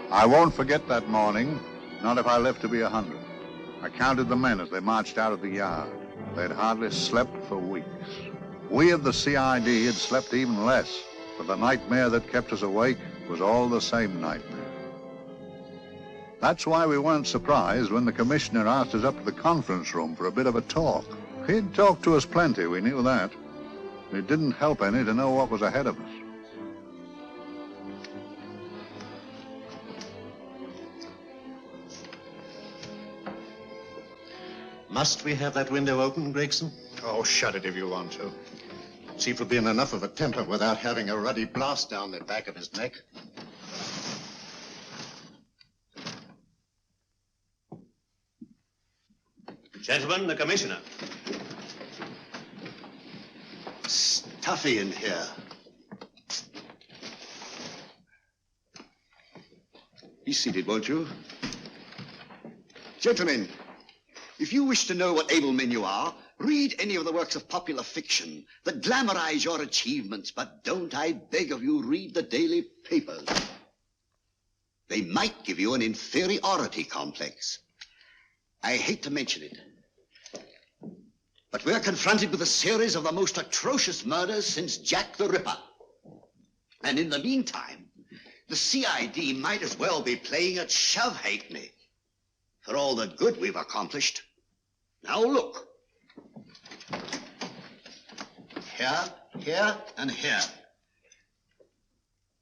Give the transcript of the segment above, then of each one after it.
I won't forget that morning, not if I live to be 100. I counted the men as they marched out of the yard. They'd hardly slept for weeks. We of the CID had slept even less, but the nightmare that kept us awake was all the same nightmare. That's why we weren't surprised when the commissioner asked us up to the conference room for a bit of a talk. He'd talked to us plenty, we knew that. It didn't help any to know what was ahead of us. Must we have that window open, Gregson? Oh, shut it if you want to. Chief will be in enough of a temper without having a ruddy blast down the back of his neck. Gentlemen, the commissioner. Stuffy in here. Be seated, won't you? Gentlemen, if you wish to know what able men you are, read any of the works of popular fiction that glamorize your achievements, but don't, I beg of you, read the daily papers. They might give you an inferiority complex. I hate to mention it, but we're confronted with a series of the most atrocious murders since Jack the Ripper. And in the meantime, the CID might as well be playing at shove-halfpenny for all the good we've accomplished. Now look. Here, here, and here.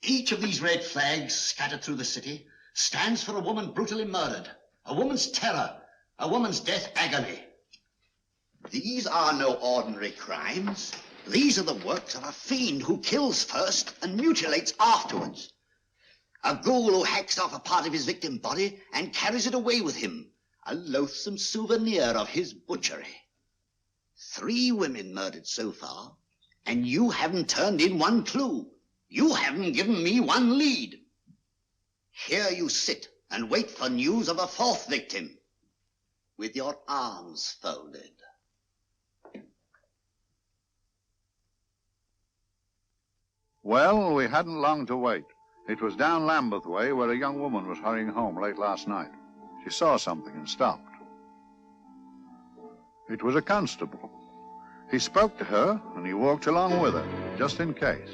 Each of these red flags scattered through the city stands for a woman brutally murdered, a woman's terror, a woman's death agony. These are no ordinary crimes. These are the works of a fiend who kills first and mutilates afterwards. A ghoul who hacks off a part of his victim's body and carries it away with him, a loathsome souvenir of his butchery. 3 women murdered so far, and you haven't turned in one clue. You haven't given me one lead. Here you sit and wait for news of a 4th victim, with your arms folded. Well, we hadn't long to wait. It was down Lambeth Way where a young woman was hurrying home late last night. She saw something and stopped. It was a constable. He spoke to her and he walked along with her, just in case.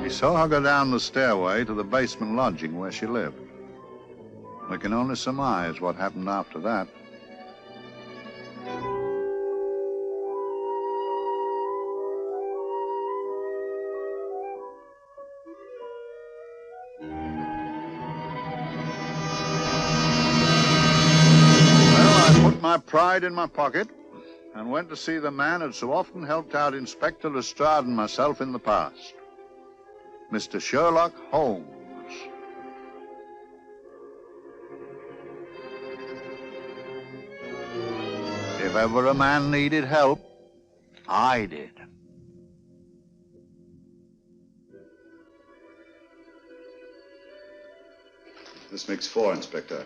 He saw her go down the stairway to the basement lodging where she lived. We can only surmise what happened after that. My pride in my pocket and went to see the man who'd so often helped out Inspector Lestrade and myself in the past, Mr. Sherlock Holmes. If ever a man needed help, I did. This makes 4, Inspector.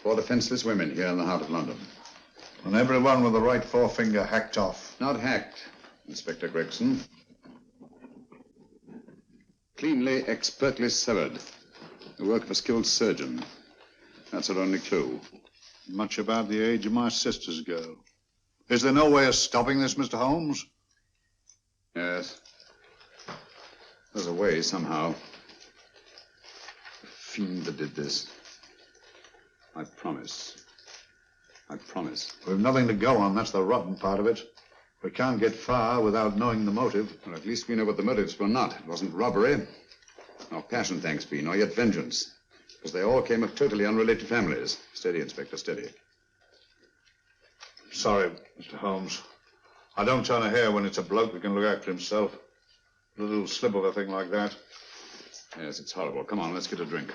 4 defenseless women here in the heart of London. And everyone with the right forefinger hacked off. Not hacked, Inspector Gregson. Cleanly, expertly severed. The work of a skilled surgeon. That's our only clue. Much about the age of my sister's girl. Is there no way of stopping this, Mr. Holmes? Yes. There's a way, somehow. The fiend that did this. I promise. I promise. We've nothing to go on. That's the rotten part of it. We can't get far without knowing the motive. Well, at least we know what the motives were not. It wasn't robbery, nor passion, thanks be, nor yet vengeance. Because they all came of totally unrelated families. Steady, Inspector, steady. Sorry, Mr. Holmes. I don't turn a hair when it's a bloke that can look after himself. A little slip of a thing like that. Yes, it's horrible. Come on, let's get a drink.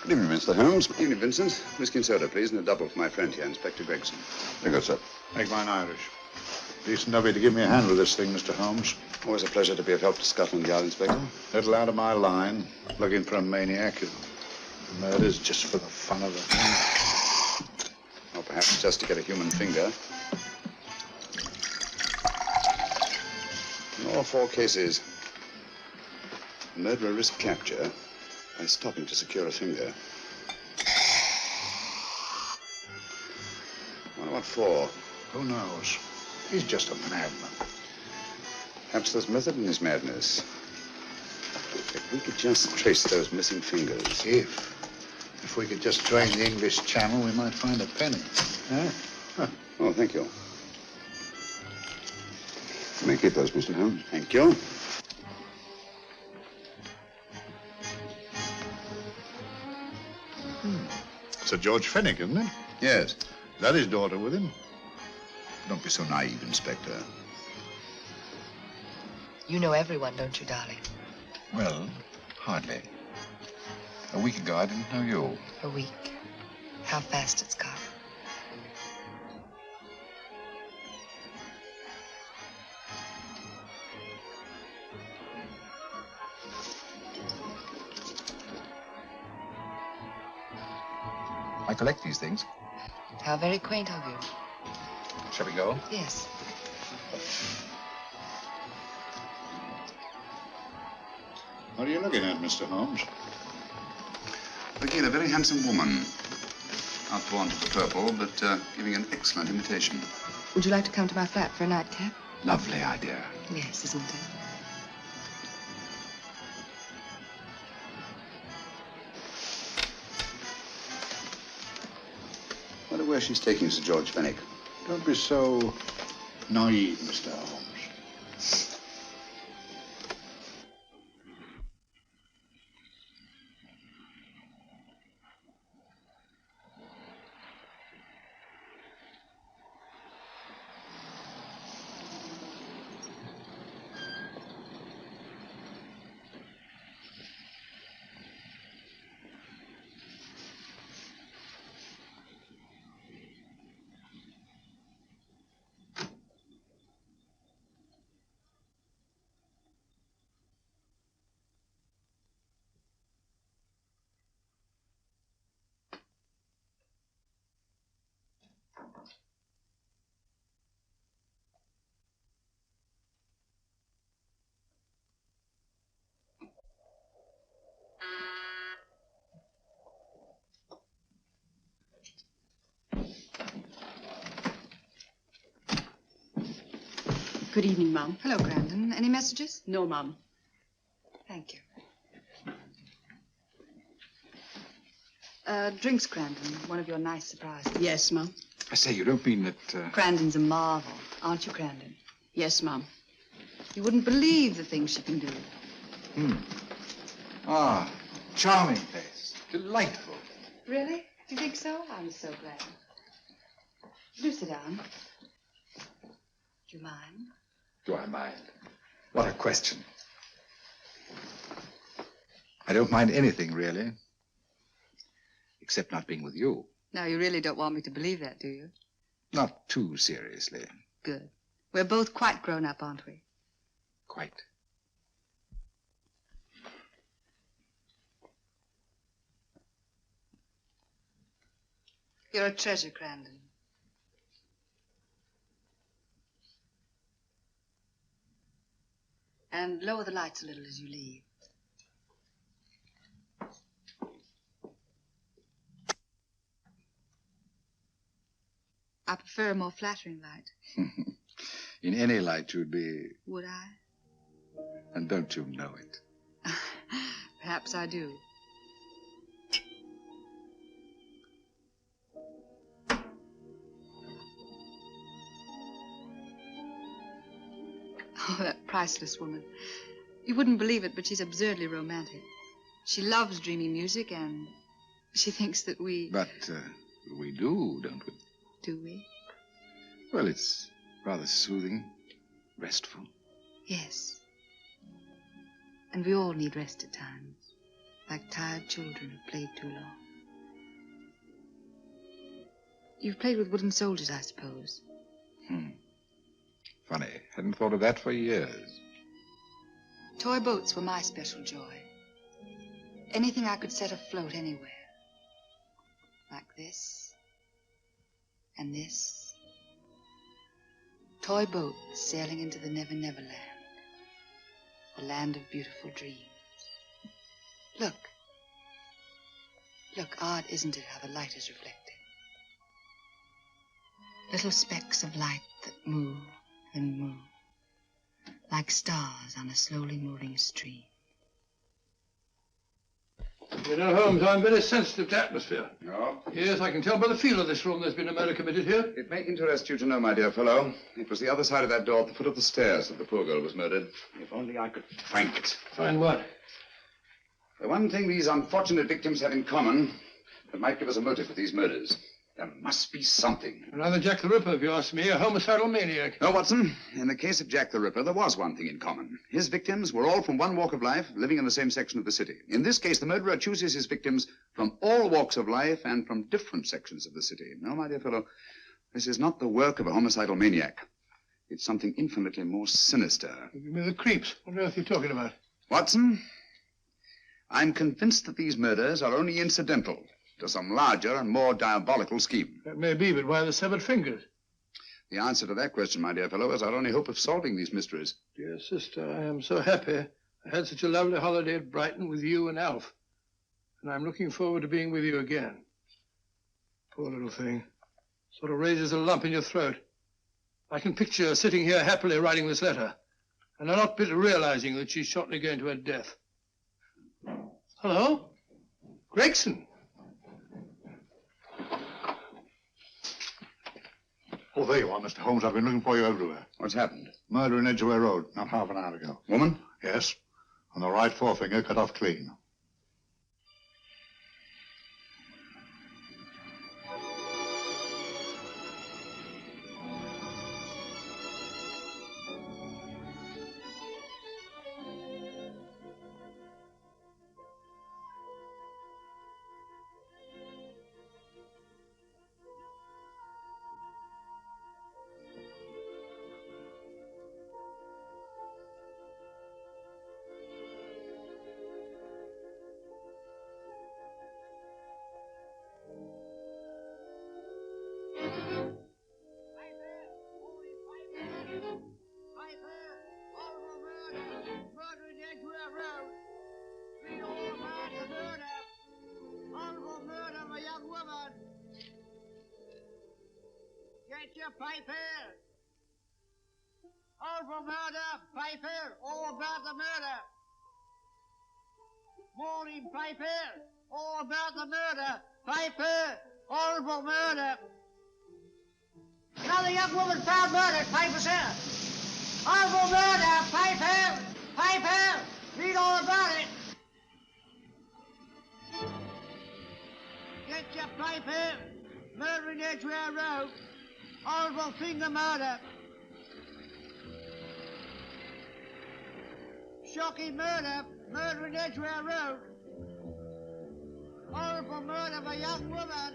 Good evening, Mr. Holmes. Good evening, Vincent. Whiskey and soda, please, and a double for my friend here, Inspector Gregson. Very good, sir. Make mine Irish. Decent of you to give me a hand with this thing, Mr. Holmes. Always a pleasure to be of help to Scotland Yard, Inspector. Little out of my line, looking for a maniac who murders just for the fun of it. Or perhaps just to get a human finger. In all 4 cases, the murderer risked capture by stopping to secure a finger. Wonder what for? Who knows? He's just a madman. Perhaps there's method in his madness. If we could just trace those missing fingers. If we could just drain the English Channel, we might find a penny. Huh? Oh, thank you. You may keep those, Mr. Holmes. Thank you. Sir George Fenwick, isn't it? Yes. Is that his daughter with him? Don't be so naive, Inspector. You know everyone, don't you, darling? Well, hardly. A week ago, I didn't know you. A week. How fast it's gone. I collect these things. How very quaint of you. Shall we go? Yes. What are you looking at, Mr. Holmes? Looking at a very handsome woman. Not drawn to the purple, but giving an excellent imitation. Would you like to come to my flat for a nightcap? Lovely idea. Yes, isn't it? Wonder where she's taking Sir George Fenwick. Don't be so naive, Mr. Holmes. Good evening, Mum. Hello, Grandon. Any messages? No, Mum. Thank you. Drinks, Grandon. One of your nice surprises. Yes, Mum. I say, you don't mean that... Grandon's a marvel, aren't you, Grandon? Yes, Mum. You wouldn't believe the things she can do. Ah, charming place. Delightful. Really? Do you think so? I'm so glad. Do sit down. Do you mind? Do I mind? What a question. I don't mind anything, really. Except not being with you. Now, you really don't want me to believe that, do you? Not too seriously. Good. We're both quite grown up, aren't we? Quite. You're a treasure, Crandon. And lower the lights a little as you leave. I prefer a more flattering light. In any light you'd be... Would I? And don't you know it? Perhaps I do. Oh, that priceless woman. You wouldn't believe it, but she's absurdly romantic. She loves dreamy music, and she thinks that we... But we do, don't we? Do we? Well, it's rather soothing, restful. Yes. And we all need rest at times, like tired children who've played too long. You've played with wooden soldiers, I suppose. Funny. Hadn't thought of that for years. Toy boats were my special joy. Anything I could set afloat anywhere. Like this. And this. Toy boats sailing into the Never Never Land. The land of beautiful dreams. Look. Look, odd, isn't it, how the light is reflected? Little specks of light that move and move, like stars on a slowly moving stream. You know, Holmes, I'm very sensitive to atmosphere. No? Yes, I can tell by the feel of this room there's been a murder committed here. It may interest you to know, my dear fellow, it was the other side of that door at the foot of the stairs that the poor girl was murdered. If only I could find it. Find what? The one thing these unfortunate victims have in common that might give us a motive for these murders. There must be something. Another Jack the Ripper, if you ask me, a homicidal maniac. No, Watson. In the case of Jack the Ripper, there was one thing in common. His victims were all from one walk of life, living in the same section of the city. In this case, the murderer chooses his victims from all walks of life and from different sections of the city. No, my dear fellow, this is not the work of a homicidal maniac. It's something infinitely more sinister. Give me the creeps. What on earth are you talking about? Watson, I'm convinced that these murders are only incidental to some larger and more diabolical scheme. That may be, but why the severed fingers? The answer to that question, my dear fellow, is our only hope of solving these mysteries. Dear sister, I am so happy. I had such a lovely holiday at Brighton with you and Alf. And I'm looking forward to being with you again. Poor little thing. Sort of raises a lump in your throat. I can picture her sitting here happily writing this letter. And I'm not bit realizing that she's shortly going to her death. Hello? Gregson. Oh, there you are, Mr. Holmes. I've been looking for you everywhere. What's happened? Murder in Edgware Road, not half an hour ago. Woman? Yes. And the right forefinger cut off clean. Get your papers. All for murder, papers, all about the murder. Morning papers, all about the murder, papers, all for murder. Another young woman found murdered, papers here. All for murder, papers, papers, read all about it. Get your papers, murder in Edgware Road. Horrible finger murder. Shocking murder. Murder in Edgware Road. Horrible murder of a young woman.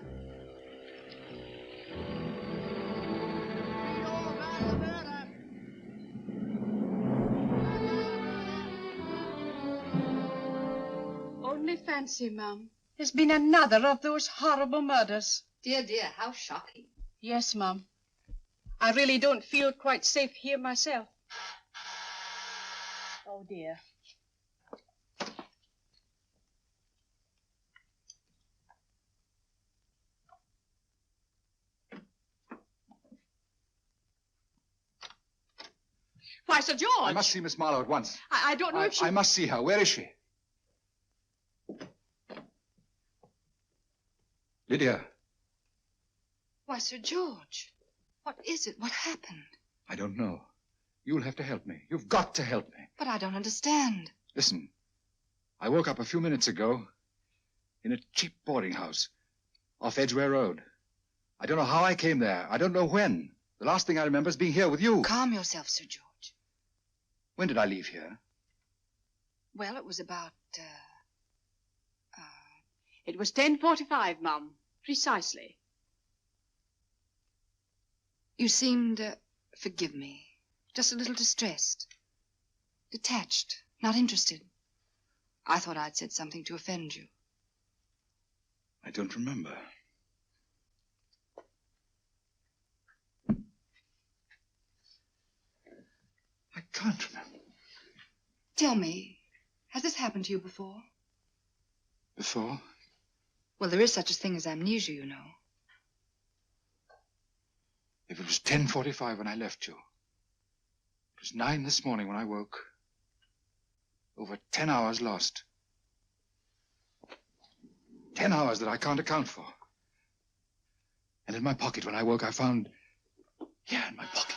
fancy, Mum. There's been another of those horrible murders. Dear, dear, how shocking. Yes, Mum. I really don't feel quite safe here myself. Oh, dear. Why, Sir George! I must see Miss Marlowe at once. I don't know if she... I must see her. Where is she? Lydia. Why, Sir George, what is it? What happened? I don't know. You'll have to help me. You've got to help me. But I don't understand. Listen, I woke up a few minutes ago in a cheap boarding house off Edgware Road. I don't know how I came there. I don't know when. The last thing I remember is being here with you. Calm yourself, Sir George. When did I leave here? Well, it was about, It was 10:45, Mum. Precisely. You seemed, forgive me, just a little distressed. Detached, not interested. I thought I'd said something to offend you. I don't remember. I can't remember. Tell me, has this happened to you before? Before? Well, there is such a thing as amnesia, you know. If it was 10:45 when I left you, it was 9 this morning when I woke. Over 10 hours lost. 10 hours that I can't account for. And in my pocket when I woke, I found... Here in my pocket.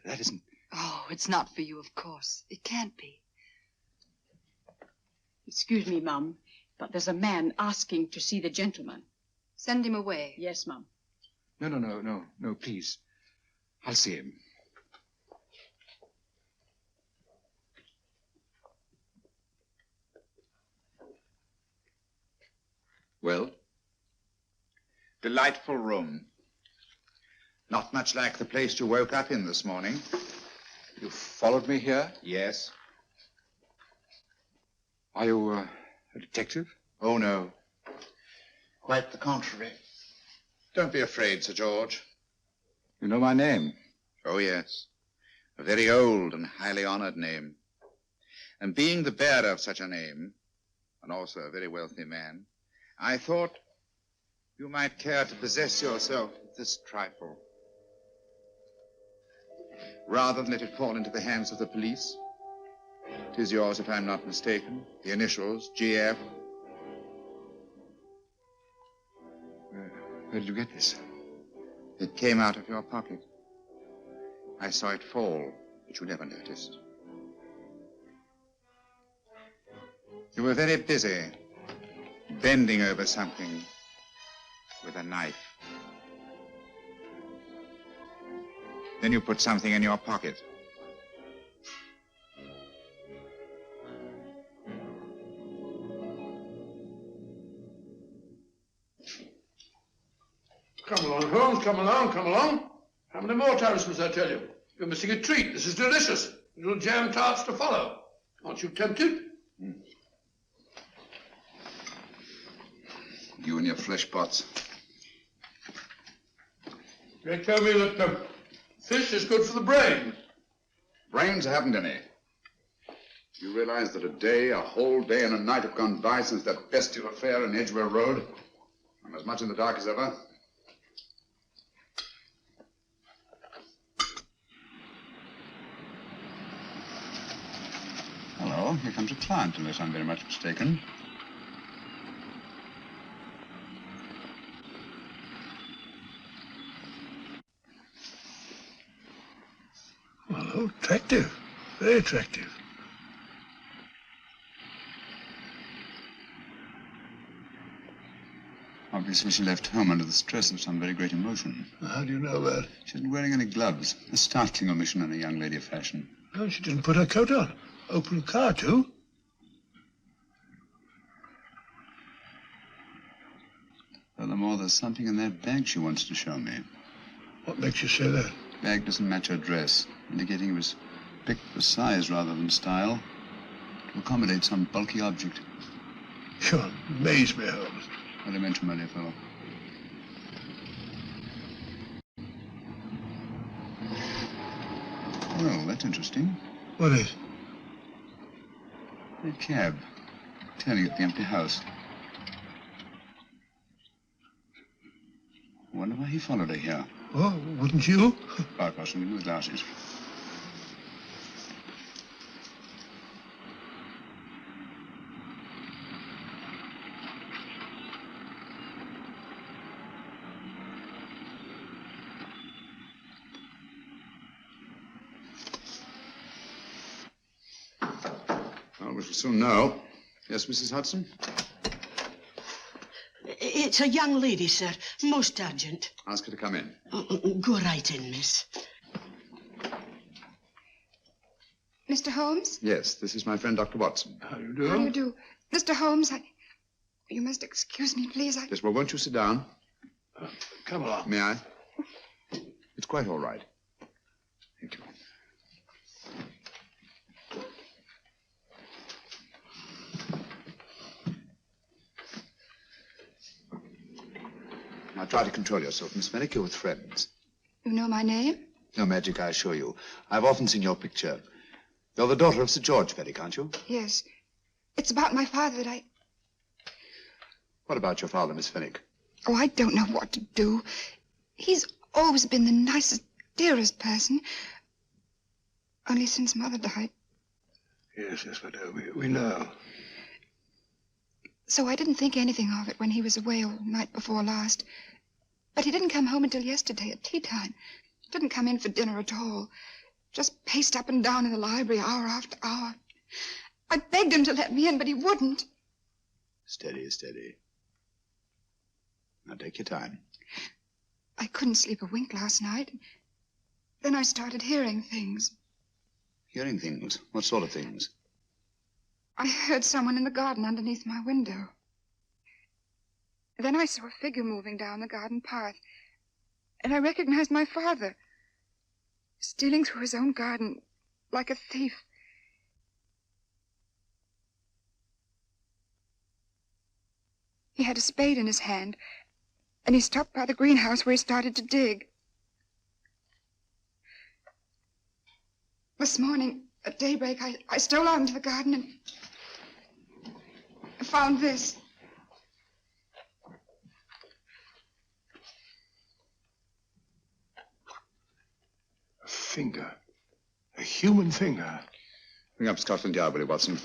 That isn't... Oh, it's not for you, of course. It can't be. Excuse me, Mum, but there's a man asking to see the gentleman. Send him away. Yes, Mum. No, please. I'll see him. Well? Delightful room. Not much like the place you woke up in this morning. You followed me here? Yes. Are you a detective? Oh, no. Quite the contrary. Don't be afraid, Sir George. You know my name? Oh, yes. A very old and highly honored name. And being the bearer of such a name, and also a very wealthy man, I thought you might care to possess yourself of this trifle. Rather than let it fall into the hands of the police. It is yours, if I'm not mistaken. The initials, GF. Where did you get this? It came out of your pocket. I saw it fall, but you never noticed. You were very busy, bending over something with a knife. Then you put something in your pocket. Come along, Holmes, come along, come along. How many more times must I tell you? You're missing a treat. This is delicious. Little jam tarts to follow. Aren't you tempted? You and your flesh pots. They tell me that fish is good for the brain. Brains haven't any. You realize that a whole day and a night have gone by since that bestial affair in Edgware Road? I'm as much in the dark as ever. Hello, here comes a client, unless I'm very much mistaken. Hello, attractive. Very attractive. Obviously, she left home under the stress of some very great emotion. How do you know that? She isn't wearing any gloves. A startling omission in a young lady of fashion. No, she didn't put her coat on. Open the car, too. Furthermore, there's something in that bag she wants to show me. What makes you say that? The bag doesn't match her dress, indicating it was picked for size rather than style. to accommodate some bulky object. You're amazed me, Holmes. Elementary, my dear fellow. Well, that's interesting. What is? That cab. Turning at the empty house. I wonder why he followed her here. Oh, wouldn't you? Bar caution, give me the glasses. Well, we shall soon know. Yes, Mrs. Hudson? It's a young lady, sir. Most urgent. Ask her to come in. Go right in, miss. Mr. Holmes? Yes, this is my friend, Dr. Watson. How do you do? How do you do? Mr. Holmes, you must excuse me, please. Yes, well, won't you sit down? Come along. May I? It's quite all right. Thank you. Now try to control yourself, Miss Fenwick. You're with friends. You know my name? No magic, I assure you. I've often seen your picture. You're the daughter of Sir George Fenwick, aren't you? Yes. It's about my father that What about your father, Miss Fenwick? Oh, I don't know what to do. He's always been the nicest, dearest person. Only since Mother died. Yes, we do. We know. So I didn't think anything of it when he was away all night before last. But he didn't come home until yesterday at tea time. Didn't come in for dinner at all. Just paced up and down in the library hour after hour. I begged him to let me in, but he wouldn't. Steady, steady. Now take your time. I couldn't sleep a wink last night. Then I started hearing things. Hearing things? What sort of things? I heard someone in the garden underneath my window. Then I saw a figure moving down the garden path, and I recognized my father, stealing through his own garden like a thief. He had a spade in his hand, and he stopped by the greenhouse where he started to dig. This morning, at daybreak, I stole out into the garden and I found this. A finger. A human finger. Bring up Scotland Yard, will you, Watson?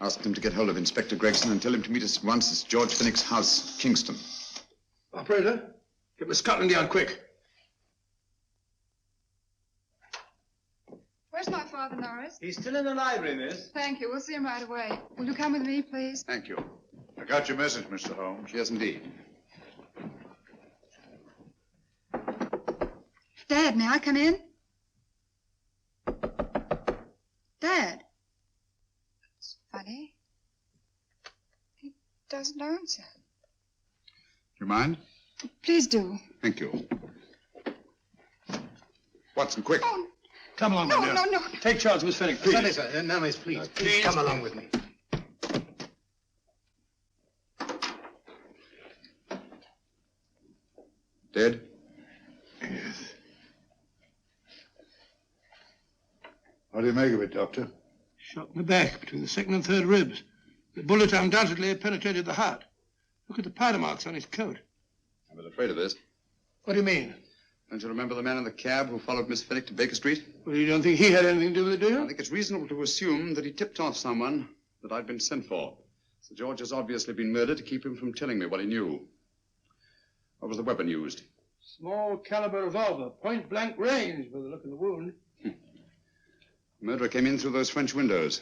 Ask them to get hold of Inspector Gregson and tell him to meet us at once at George Fenwick's house, Kingston. Operator, get me Scotland Yard quick. Where's my father, Norris? He's still in the library, miss. Thank you. We'll see him right away. Will you come with me, please? Thank you. I got your message, Mr. Holmes. Yes, indeed. Dad, may I come in? Dad. It's funny. He doesn't answer. You mind? Please do. Thank you. Watson, quick. Oh, Come along, no, my dear. no. Take charge, Miss Fenwick, please. Sorry, sir. No, miss, please. Please come along with me. Dead? Yes. What do you make of it, Doctor? Shot in the back, between the second and third ribs. The bullet undoubtedly had penetrated the heart. Look at the powder marks on his coat. I was afraid of this. What do you mean? Don't you remember the man in the cab who followed Miss Fenwick to Baker Street? Well, you don't think he had anything to do with it, do you? I think it's reasonable to assume that he tipped off someone that I'd been sent for. Sir George has obviously been murdered to keep him from telling me what he knew. What was the weapon used? Small caliber revolver, point blank range by the look of the wound. The murderer came in through those French windows.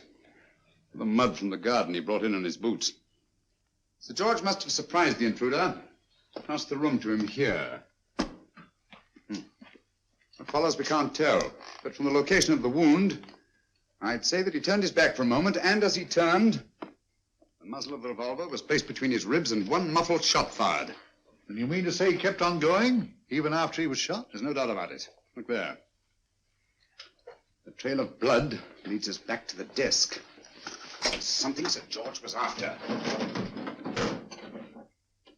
The mud from the garden he brought in his boots. Sir George must have surprised the intruder. Passed the room to him here. What follows we can't tell. But from the location of the wound, I'd say that he turned his back for a moment, and as he turned, the muzzle of the revolver was placed between his ribs and one muffled shot fired. And you mean to say he kept on going, even after he was shot? There's no doubt about it. Look there. The trail of blood leads us back to the desk. Something Sir George was after.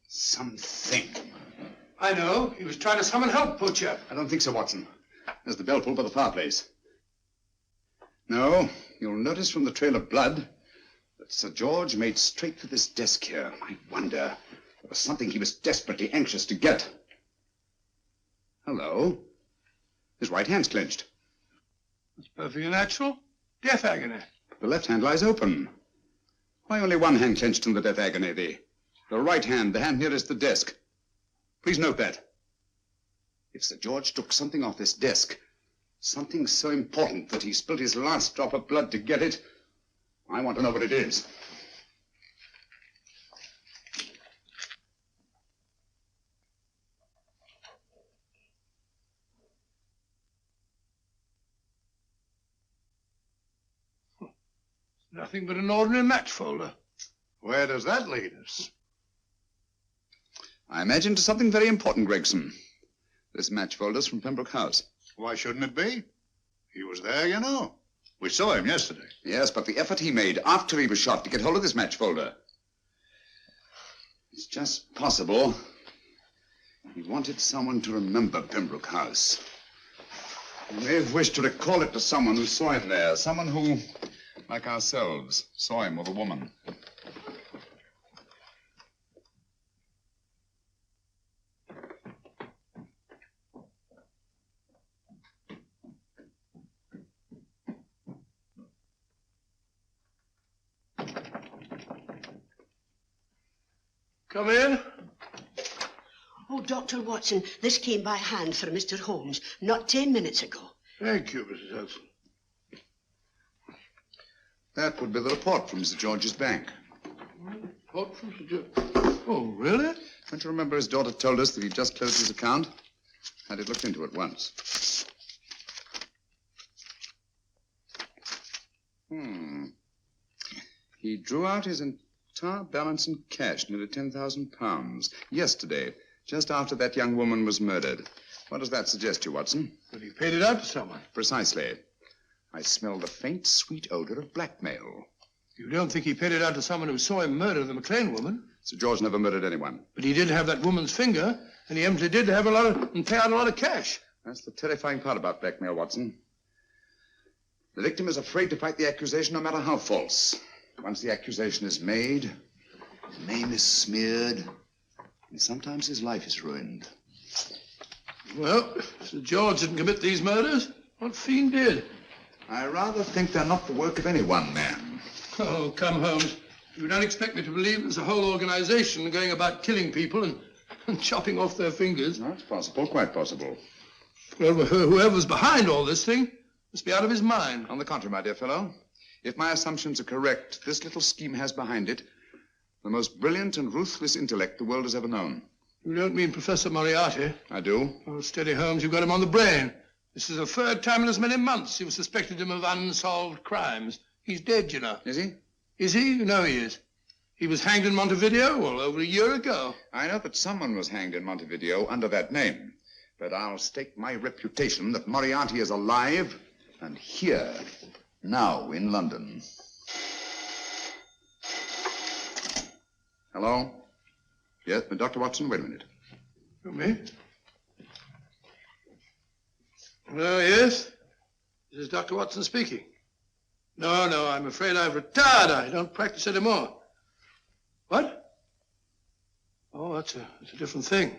Something. I know. He was trying to summon help, poor chap. I don't think so, Watson. There's the bell pull by the fireplace. No, you'll notice from the trail of blood that Sir George made straight for this desk here. I wonder, there was something he was desperately anxious to get. Hello. His right hand's clenched. That's perfectly natural. Death agony. The left hand lies open. Why only one hand clenched in the death agony? The right hand, the hand nearest the desk. Please note that. If Sir George took something off this desk, something so important that he spilled his last drop of blood to get it, I want to know what it is. Nothing but an ordinary match folder. Where does that lead us? I imagine to something very important, Gregson. This match folder's from Pembroke House. Why shouldn't it be? He was there, you know. We saw him yesterday. Yes, but the effort he made after he was shot to get hold of this match folder. It's just possible he wanted someone to remember Pembroke House. He may have wished to recall it to someone who saw him there. Someone who, like ourselves, saw him with a woman. Come in. Oh, Dr. Watson, this came by hand for Mr. Holmes not 10 minutes ago. Thank you, Mrs. Hudson. That would be the report from Sir George's bank. Report from Sir George? Oh, really? Don't you remember his daughter told us that he'd just closed his account? Had it looked into at once. He drew out his entire balance in cash, nearly £10,000, yesterday, just after that young woman was murdered. What does that suggest to you, Watson? But he paid it out to someone. Precisely. I smell the faint, sweet odor of blackmail. You don't think he paid it out to someone who saw him murder the McLean woman? Sir George never murdered anyone. But he did have that woman's finger, and he empty did have and pay out a lot of cash. That's the terrifying part about blackmail, Watson. The victim is afraid to fight the accusation, no matter how false. Once the accusation is made, his name is smeared, and sometimes his life is ruined. Well, Sir George didn't commit these murders. What fiend did? I rather think they're not the work of any one man. Oh, come, Holmes. You don't expect me to believe there's a whole organization going about killing people and chopping off their fingers. No, it's possible, quite possible. Well, whoever's behind all this thing must be out of his mind. On the contrary, my dear fellow, if my assumptions are correct, this little scheme has behind it the most brilliant and ruthless intellect the world has ever known. You don't mean Professor Moriarty? I do. Oh, steady, Holmes. You've got him on the brain. This is the third time in as many months you've suspected him of unsolved crimes. He's dead, you know. Is he? Is he? You know he is. He was hanged in Montevideo, well, over a year ago. I know that someone was hanged in Montevideo under that name. But I'll stake my reputation that Moriarty is alive and here, now in London. Hello? Yes, Dr. Watson, wait a minute. You me? Oh, yes? This is Dr. Watson speaking. No, I'm afraid I've retired. I don't practice anymore. What? Oh, that's a different thing.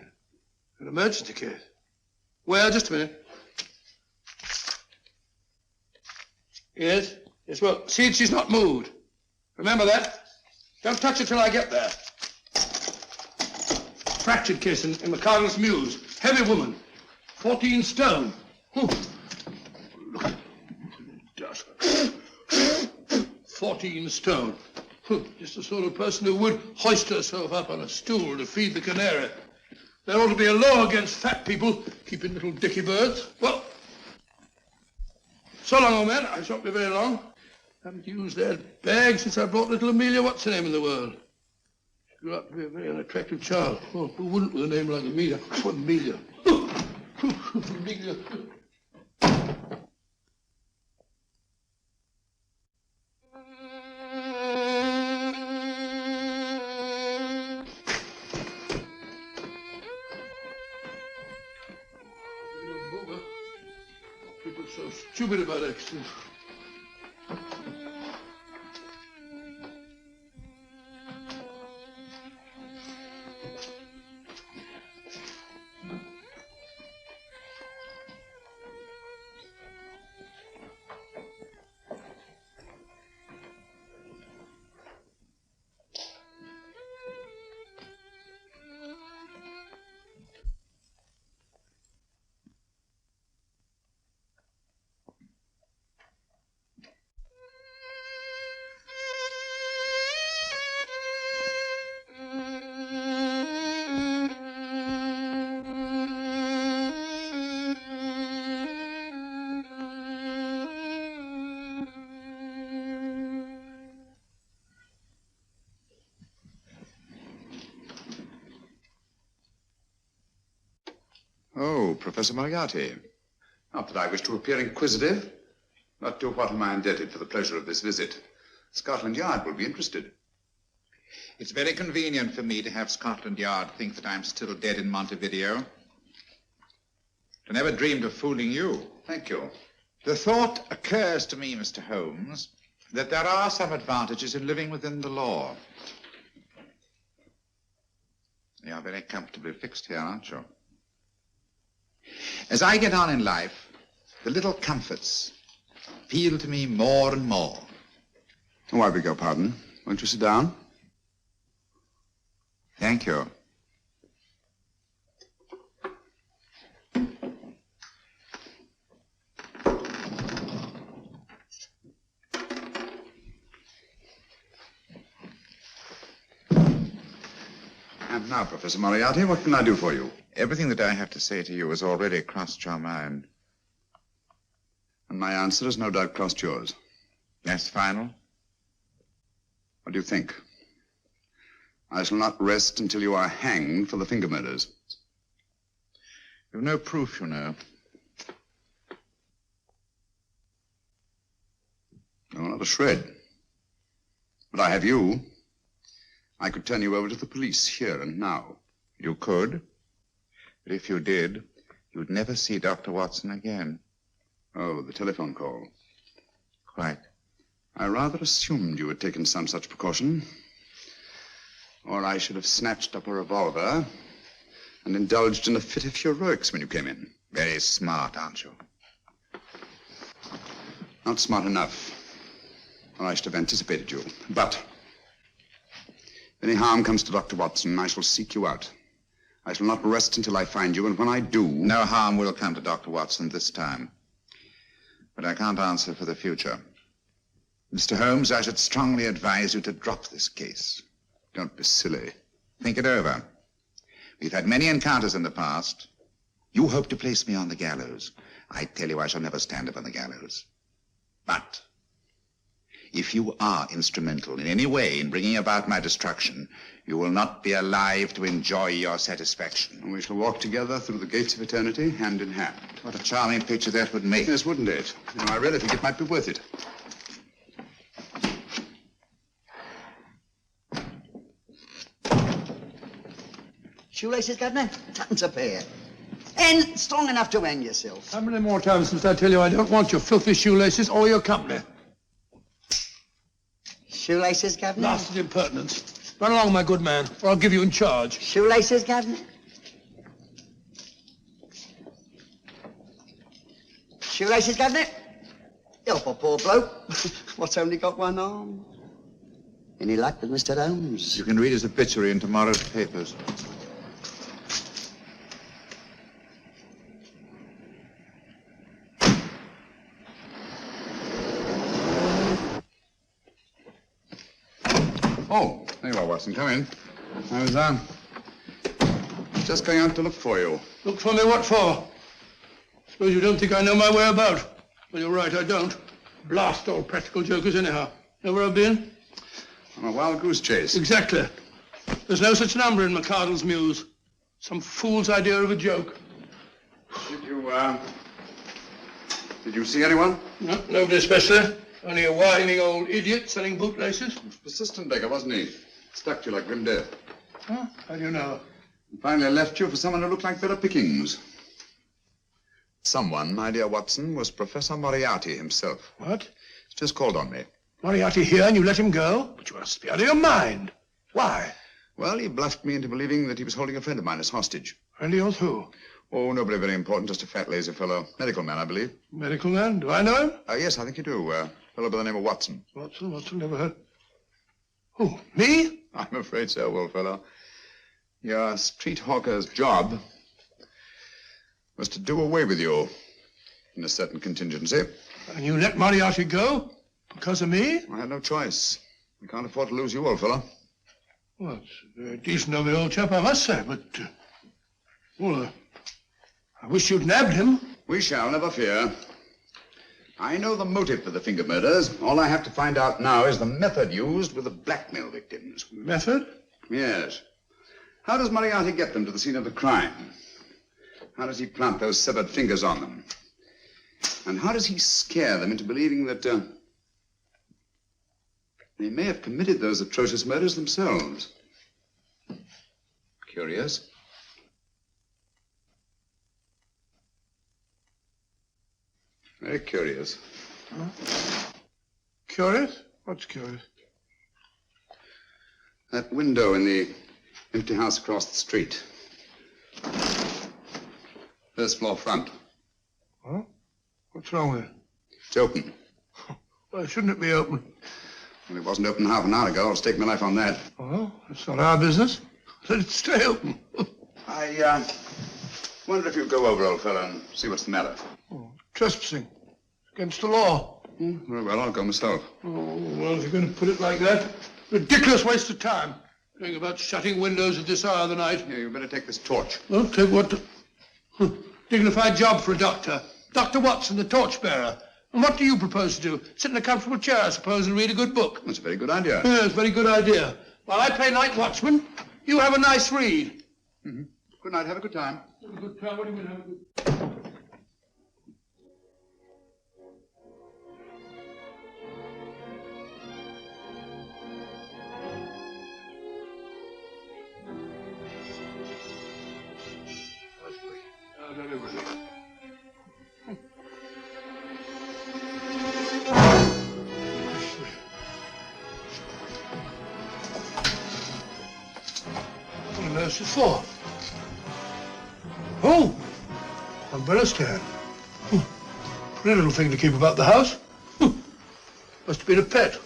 An emergency case. Well, just a minute. Yes, well, see, she's not moved. Remember that? Don't touch her till I get there. Fractured case in McCardle's Mews. Heavy woman. 14 stone. Look at dust. 14 stone. Just the sort of person who would hoist herself up on a stool to feed the canary. There ought to be a law against fat people keeping little dicky birds. Well, so long, old man. I shan't be very long. Haven't used that bag since I brought little Amelia what's-her-name in the world. She grew up to be a very unattractive child. Oh, who wouldn't with a name like Amelia? Oh, Amelia. Amelia. so stupid about accidents. Oh, Professor Moriarty. Not that I wish to appear inquisitive, but to what am I indebted for the pleasure of this visit? Scotland Yard will be interested. It's very convenient for me to have Scotland Yard think that I'm still dead in Montevideo. I never dreamed of fooling you. Thank you. The thought occurs to me, Mr. Holmes, that there are some advantages in living within the law. You are very comfortably fixed here, aren't you? As I get on in life, the little comforts appeal to me more and more. Oh, I beg your pardon. Won't you sit down? Thank you. And now, Professor Moriarty, what can I do for you? Everything that I have to say to you has already crossed your mind. And my answer has no doubt crossed yours. That's final? What do you think? I shall not rest until you are hanged for the finger murders. You've no proof, you know. No, not a shred. But I have you. I could turn you over to the police here and now. You could? But if you did, you'd never see Dr. Watson again. Oh, the telephone call. Quite. I rather assumed you had taken some such precaution. Or I should have snatched up a revolver and indulged in a fit of heroics when you came in. Very smart, aren't you? Not smart enough, or I should have anticipated you. But if any harm comes to Dr. Watson, I shall seek you out. I shall not rest until I find you, and when I do... No harm will come to Dr. Watson this time. But I can't answer for the future. Mr. Holmes, I should strongly advise you to drop this case. Don't be silly. Think it over. We've had many encounters in the past. You hope to place me on the gallows. I tell you I shall never stand upon the gallows. But if you are instrumental in any way in bringing about my destruction, you will not be alive to enjoy your satisfaction. And we shall walk together through the gates of eternity, hand in hand. What a charming picture that would make. Yes, wouldn't it? You know, I really think it might be worth it. Shoelaces, Governor? Tuppence a pair. And strong enough to hang yourself. How many more times must I tell you I don't want your filthy shoelaces or your company? Shoelaces, Governor? Blasted impertinence. Run along, my good man, or I'll give you in charge. Shoelaces, Governor? Shoelaces, Governor? Help a poor bloke. What's only got one arm? Any luck with Mr. Holmes? You can read his obituary in tomorrow's papers. Oh, there you are, Watson. Come in. I was just going out to look for you. Look for me what for? Suppose you don't think I know my way about. Well, you're right, I don't. Blast all practical jokers anyhow. Know where I've been? On a wild goose chase. Exactly. There's no such number in McCardle's Muse. Some fool's idea of a joke. Did you see anyone? No, nobody especially. Only a whining old idiot selling bootlaces. Persistent beggar, wasn't he? Stuck to you like grim death. Huh? How do you know? And finally left you for someone who looked like better pickings. Someone, my dear Watson, was Professor Moriarty himself. What? He's just called on me. Moriarty here and you let him go? But you must be out of your mind. Why? Well, he bluffed me into believing that he was holding a friend of mine as hostage. Friend of yours who? Oh, nobody very important, just a fat, lazy fellow. Medical man, I believe. Medical man? Do I know him? Yes, I think you do. A fellow by the name of Watson. Watson, never heard. Who, me? I'm afraid so, old fellow. Your street hawker's job was to do away with you in a certain contingency. And you let Moriarty go? Because of me? I had no choice. We can't afford to lose you, old fellow. Well, it's very decent of the old chap, I must say, but... I wish you'd nabbed him. We shall, never fear. I know the motive for the finger murders. All I have to find out now is the method used with the blackmail victims. Method? Yes. How does Moriarty get them to the scene of the crime? How does he plant those severed fingers on them? And how does he scare them into believing that they may have committed those atrocious murders themselves? Curious. Very curious. Huh? Curious? What's curious? That window in the empty house across the street. First floor front. Huh? What's wrong with it? It's open. Why shouldn't it be open? Well, it wasn't open half an hour ago. I'll stake my life on that. Well, it's not our business. Let it stay open. I wonder if you'd go over, old fellow, and see what's the matter. Oh, trespassing. Against the law. Very well, I'll go myself. Oh, well, if you're going to put it like that, ridiculous waste of time. Going about shutting windows at this hour of the night. Yeah, you better take this torch. Well, take what? Dignified job for a doctor. Dr. Watson, the torchbearer. And what do you propose to do? Sit in a comfortable chair, I suppose, and read a good book? That's a very good idea. Yes, very good idea. While I play night watchman, you have a nice read. Mm-hmm. Good night. Have a good time. Have a good time? What do you mean, have a good... What is for? Oh, umbrella stand. Pretty little thing to keep about the house. Must have been a pet.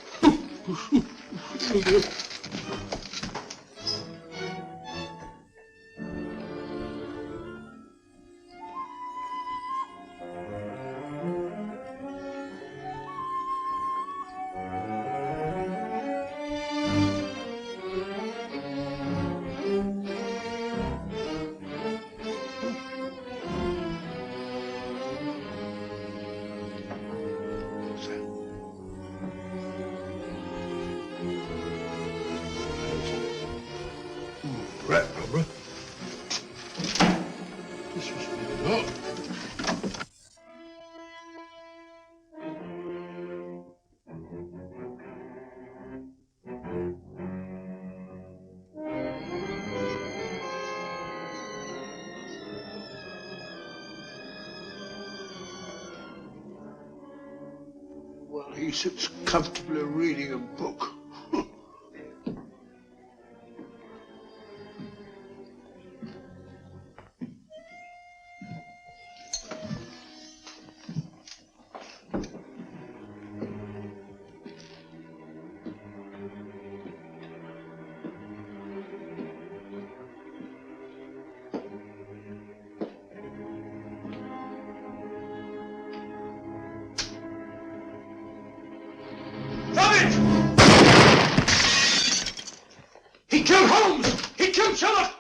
Rat rubber. This is oh. Well, he sits comfortably reading a book. He killed Holmes! He killed Sherlock!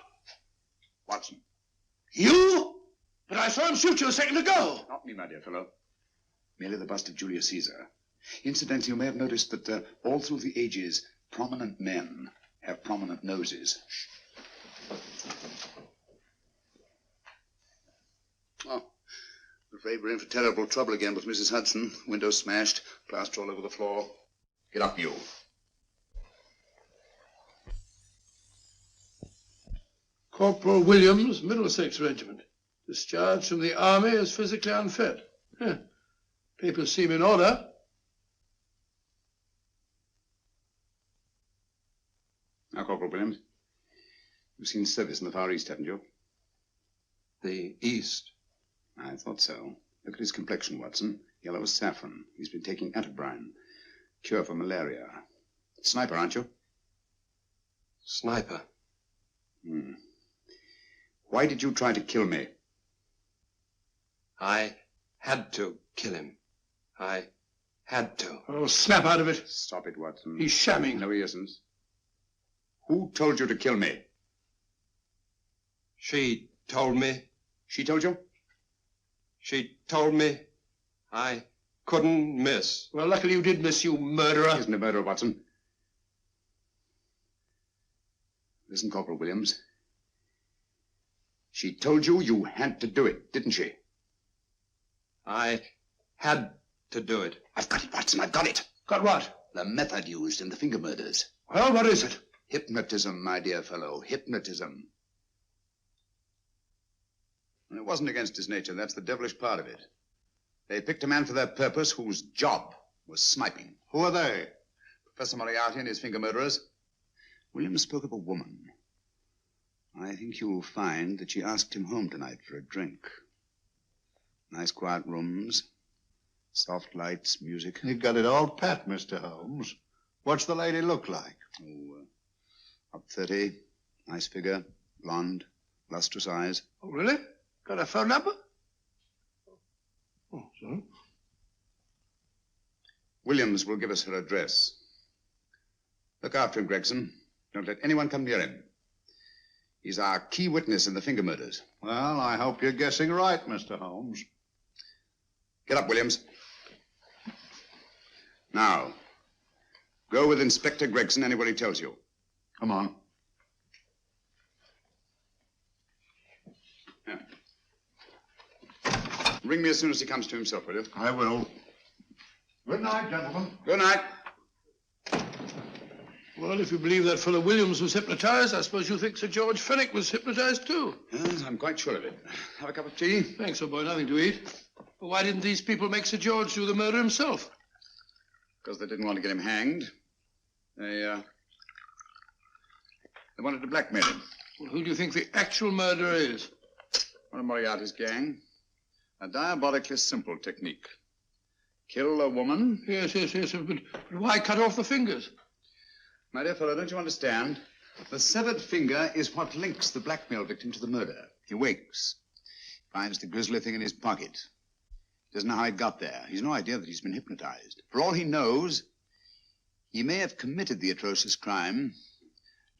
Watson. You? But I saw him shoot you a second ago. Not me, my dear fellow. Merely the bust of Julius Caesar. Incidentally, you may have noticed that all through the ages, prominent men have prominent noses. Oh, I'm afraid we're in for terrible trouble again with Mrs. Hudson. Windows smashed, plaster all over the floor. Get up, you. Corporal Williams, Middlesex Regiment. Discharged from the army as physically unfit. Papers seem in order. Now, Corporal Williams, you've seen service in the Far East, haven't you? The East? I thought so. Look at his complexion, Watson. Yellow as saffron. He's been taking antibrine. Cure for malaria. Sniper, aren't you? Sniper. Why did you try to kill me? I had to kill him. I had to. Oh, snap out of it. Stop it, Watson. He's shamming. No, he isn't. Who told you to kill me? She told me. She told you? She told me I couldn't miss. Well, luckily you did miss, you murderer. She isn't a murderer, Watson. Listen, Corporal Williams. She told you you had to do it, didn't she? I had to do it. I've got it, Watson, I've got it. Got what? The method used in the finger murders. Well, what is it? Hypnotism, my dear fellow, hypnotism. And it wasn't against his nature, that's the devilish part of it. They picked a man for their purpose whose job was sniping. Who are they? Professor Moriarty and his finger murderers. Williams spoke of a woman. I think you'll find that she asked him home tonight for a drink. Nice quiet rooms, soft lights, music. You've got it all pat, Mr. Holmes. What's the lady look like? Up 30, nice figure, blonde, lustrous eyes. Oh, really? Got a phone number? Oh, so? Williams will give us her address. Look after him, Gregson. Don't let anyone come near him. He's our key witness in the finger murders. Well, I hope you're guessing right, Mr. Holmes. Get up, Williams. Now, go with Inspector Gregson anywhere he tells you. Come on. Yeah. Ring me as soon as he comes to himself, will you? I will. Good night, gentlemen. Good night. Well, if you believe that fellow Williams was hypnotized, I suppose you think Sir George Fenwick was hypnotized too. Yes, I'm quite sure of it. Have a cup of tea? Thanks, old boy. Nothing to eat. Well, why didn't these people make Sir George do the murder himself? Because they didn't want to get him hanged. They wanted to blackmail him. Well, who do you think the actual murderer is? One of Moriarty's gang. A diabolically simple technique. Kill a woman. Yes. But why cut off the fingers? My dear fellow, don't you understand? The severed finger is what links the blackmail victim to the murder. He wakes, finds the grisly thing in his pocket. He doesn't know how it got there. He's no idea that he's been hypnotized. For all he knows, he may have committed the atrocious crime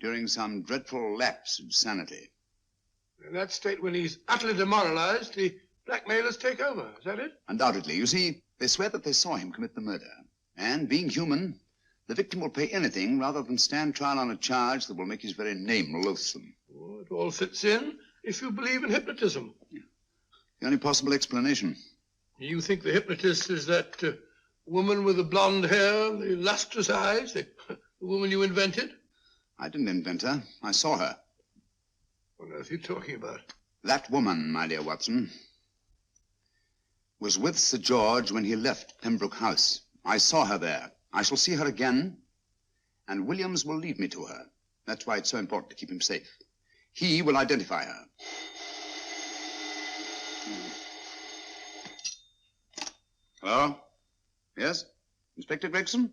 during some dreadful lapse of sanity. In that state, when he's utterly demoralized, the blackmailers take over. Is that it? Undoubtedly. You see, they swear that they saw him commit the murder. And, being human, the victim will pay anything rather than stand trial on a charge that will make his very name loathsome. Oh, it all fits in if you believe in hypnotism. Yeah. The only possible explanation. You think the hypnotist is that woman with the blonde hair and the lustrous eyes, the woman you invented? I didn't invent her. I saw her. What on earth are you talking about? That woman, my dear Watson, was with Sir George when he left Pembroke House. I saw her there. I shall see her again, and Williams will lead me to her. That's why it's so important to keep him safe. He will identify her. Hello? Yes? Inspector Gregson?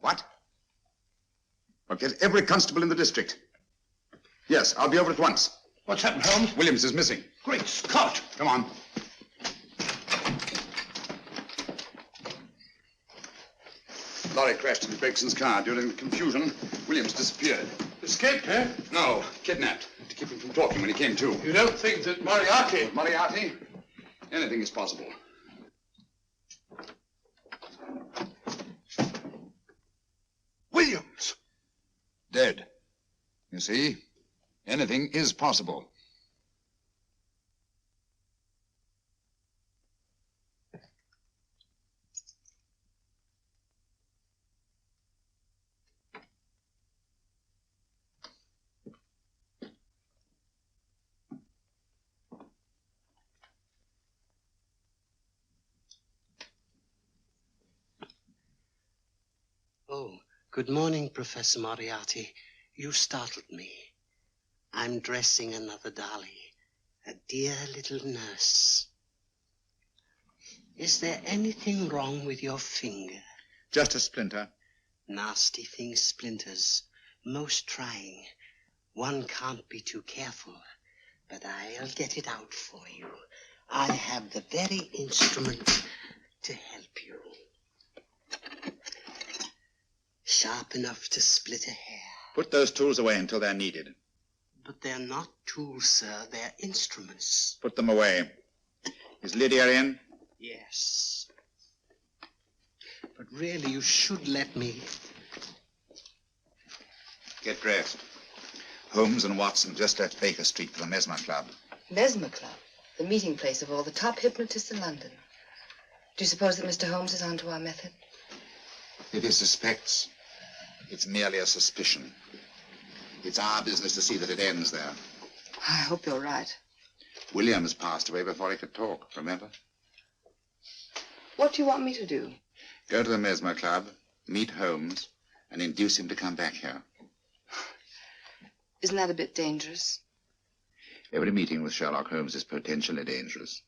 What? I'll get every constable in the district. Yes, I'll be over at once. What's happened, Holmes? Williams is missing. Great Scott! Come on. Lorry crashed into Gregson's car. During the confusion, Williams disappeared. Escaped, eh? No, kidnapped. To keep him from talking when he came to. You don't think that Moriarty... Moriarty? Anything is possible. Williams! Dead. You see, anything is possible. Good morning, Professor Moriarty. You startled me. I'm dressing another dolly, a dear little nurse. Is there anything wrong with your finger? Just a splinter. Nasty things, splinters. Most trying. One can't be too careful, but I'll get it out for you. I have the very instrument to help you. Sharp enough to split a hair. Put those tools away until they're needed. But they're not tools, sir. They're instruments. Put them away. Is Lydia in? Yes. But really, you should let me. Get dressed. Holmes and Watson just left Baker Street for the Mesmer Club. Mesmer Club? The meeting place of all the top hypnotists in London. Do you suppose that Mr. Holmes is onto our method? If he suspects, it's merely a suspicion. It's our business to see that it ends there. I hope you're right. Williams passed away before he could talk, remember? What do you want me to do? Go to the Mesmer Club, meet Holmes, and induce him to come back here. Isn't that a bit dangerous? Every meeting with Sherlock Holmes is potentially dangerous.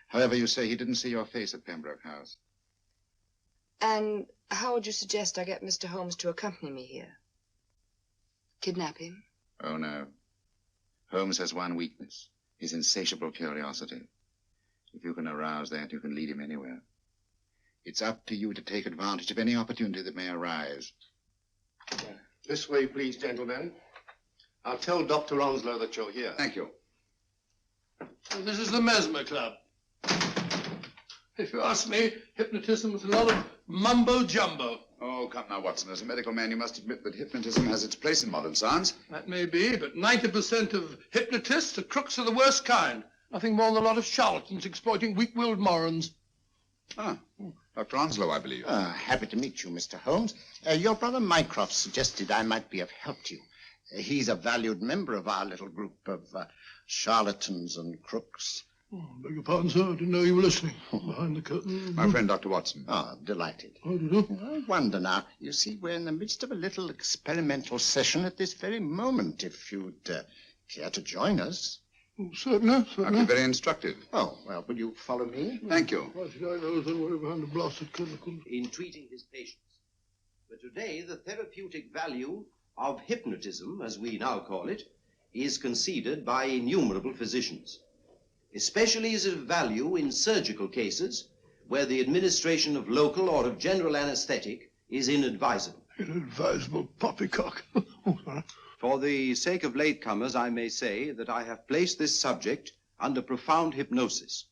However, you say he didn't see your face at Pembroke House. And how would you suggest I get Mr. Holmes to accompany me here? Kidnap him? Oh, no. Holmes has one weakness, his insatiable curiosity. If you can arouse that, you can lead him anywhere. It's up to you to take advantage of any opportunity that may arise. This way, please, gentlemen. I'll tell Dr. Onslow that you're here. Thank you. So this is the Mesmer Club. If you ask me, hypnotism is a lot of mumbo-jumbo. Oh, come now, Watson. As a medical man, you must admit that hypnotism has its place in modern science. That may be, but 90% of hypnotists are crooks of the worst kind. Nothing more than a lot of charlatans exploiting weak-willed morons. Ah, Dr. Onslow, I believe. Happy to meet you, Mr. Holmes. Your brother Mycroft suggested I might be of help to you. He's a valued member of our little group of charlatans and crooks. Oh, beg your pardon, sir. I didn't know you were listening. Behind the curtain. My friend, Dr. Watson. Oh, delighted. Oh, did you? I wonder now. You see, we're in the midst of a little experimental session at this very moment. If you'd care to join us. Oh, certainly, certainly. That'd be very instructive. Oh, well, will you follow me? Thank you. Why should I know somewhere behind the blasted curtain? In treating his patients. But today, the therapeutic value of hypnotism, as we now call it, is conceded by innumerable physicians. Especially is it of value in surgical cases where the administration of local or of general anesthetic is inadvisable. Inadvisable poppycock. Oh, sorry. For the sake of latecomers, I may say that I have placed this subject under profound hypnosis.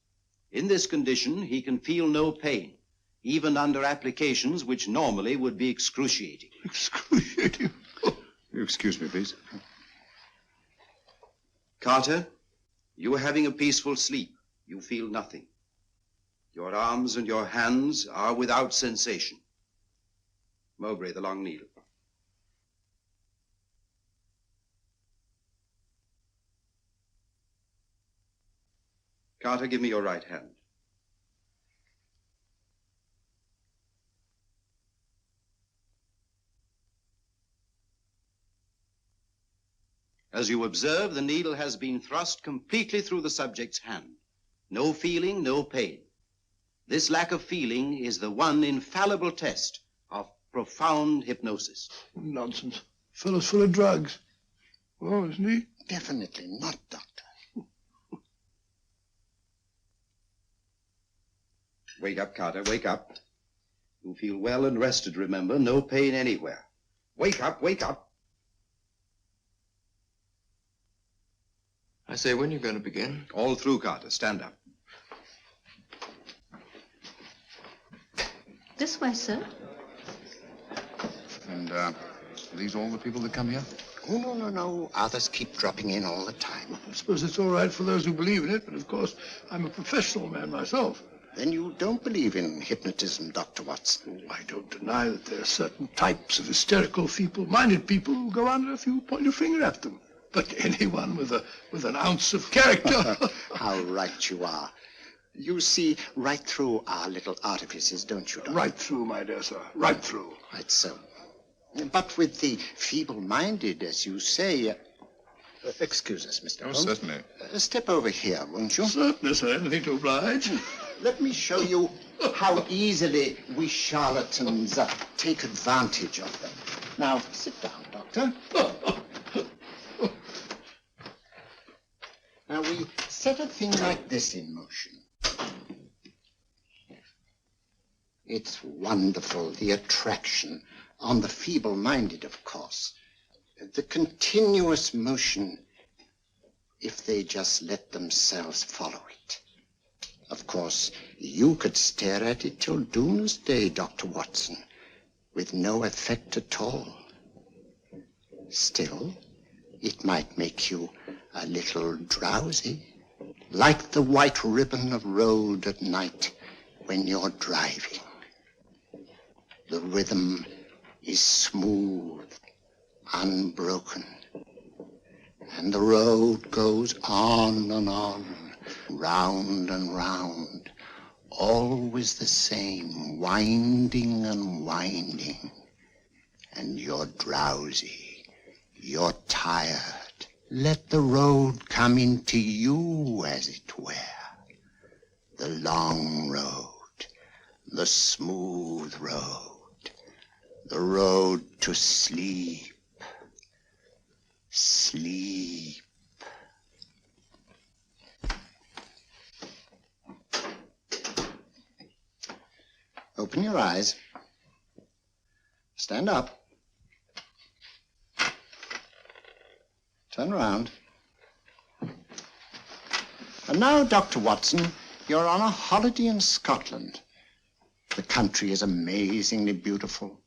In this condition, he can feel no pain, even under applications which normally would be excruciating. Excruciating? You excuse me, please. Carter, you are having a peaceful sleep. You feel nothing. Your arms and your hands are without sensation. Mowbray, the long needle. Carter, give me your right hand. As you observe, the needle has been thrust completely through the subject's hand. No feeling, no pain. This lack of feeling is the one infallible test of profound hypnosis. Nonsense. Fellow's full of drugs. Oh, isn't he? Definitely not, Doctor. Wake up, Carter, wake up. You feel well and rested, remember. No pain anywhere. Wake up, wake up. I say, when are you going to begin? All through, Carter. Stand up. This way, sir. And, are these all the people that come here? Oh, no. Others keep dropping in all the time. I suppose it's all right for those who believe in it, but of course, I'm a professional man myself. Then you don't believe in hypnotism, Dr. Watson? I don't deny that there are certain types of hysterical, feeble-minded people who go under if you point your finger at them. But anyone with an ounce of character... How right you are. You see right through our little artifices, don't you, Doctor? Right through, my dear sir. Right through. Right so. But with the feeble-minded, as you say... excuse us, Mr. Holmes. Certainly. Step over here, won't you? Certainly, sir. Anything to oblige. Let me show you how easily we charlatans take advantage of them. Now, sit down, Doctor. Now, we set a thing like this in motion. It's wonderful, the attraction on the feeble-minded, of course. The continuous motion, if they just let themselves follow it. Of course, you could stare at it till doomsday, Dr. Watson, with no effect at all. Still, it might make you a little drowsy, like the white ribbon of road at night when you're driving. The rhythm is smooth, unbroken, and the road goes on and on, round and round, always the same, winding and winding. And you're drowsy, you're tired. Let the road come into you, as it were. The long road, the smooth road, the road to sleep. Sleep. Open your eyes. Stand up. Turn around. And now, Dr. Watson, you're on a holiday in Scotland. The country is amazingly beautiful.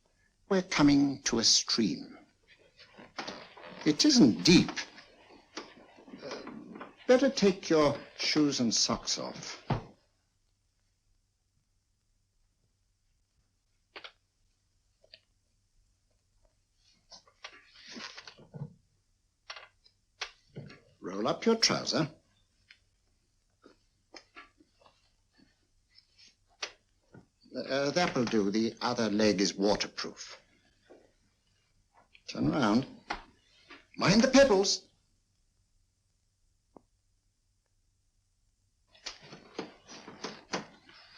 We're coming to a stream. It isn't deep. Better take your shoes and socks off. Roll up your trouser. That will do. The other leg is waterproof. Turn around. Mind the pebbles.